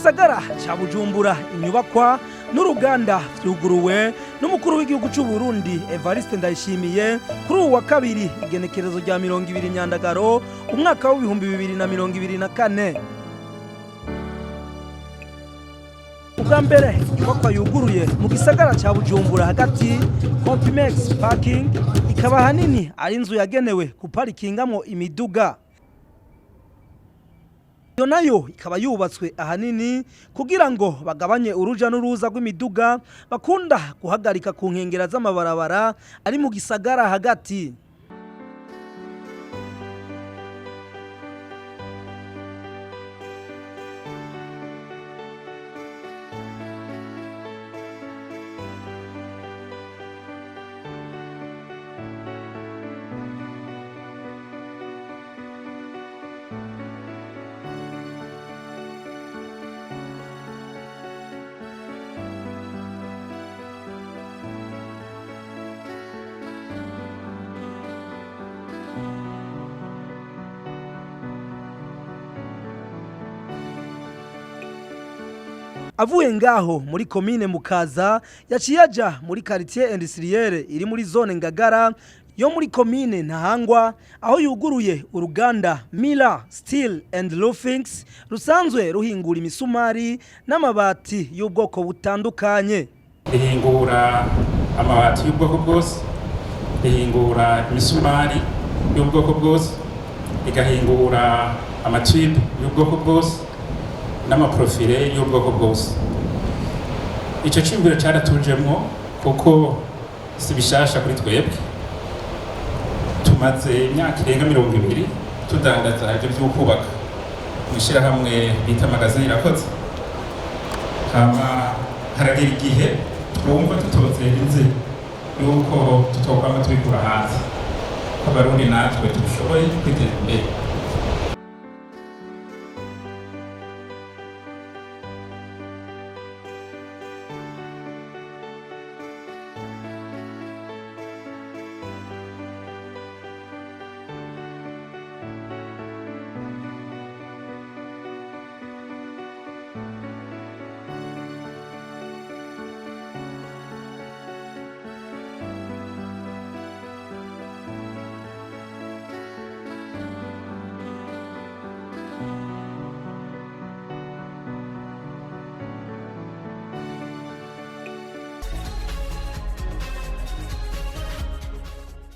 gisagara ca Bujumbura inyubakwa n'uruganda vyuguruwe n'umukuru w'igihugu cy'u Burundi Evariste Ndayishimiye kuri uwa kabiri igenekerezo rya 20 Myandagaro umwaka wa 2024. Ubwa mbere inyubakwa yuguruye mu gisagara ca Bujumbura hagati Compimex Parking ikaba hanini ari inzu yagenewe kuparikingamwo imiduga. Iyo nayo ikaba yubatswe ahanini kugira ngo bagabanye uruja n'uruza rw'imiduga bakunda guhagarika ku nkengera z'amabarabara ari mu gisagara hagati. Avuye ngaho muri komine Mukaza yaciye aja muri quartier industrielle iri muri zone Ngagara yo muri komine Ntahangwa aho yuguruye uruganda Miller Steel and Roofings rusanzwe ruhingura imisumari n'amabati y'ubwoko butandukanye. Ihingura amabati y'ubwoko bwose, ihingura imisumari y'ubwoko bwose, igahingura amatibe y'ubwoko bwose n'amaprofile y'ubwoko bwose. Ico cimbiro caratujemwo kuko si bishasha kuri twebwe. Tumaze imyaka irenga 20 tudandaza ibyo by'ukubaka mwishira hamwe bita magazine irakoze. Hama haragira igihe twumva tutoze inze yuko tutokwama tubikura hanze. Abarundi natwe dushoboye kwiteza imbere.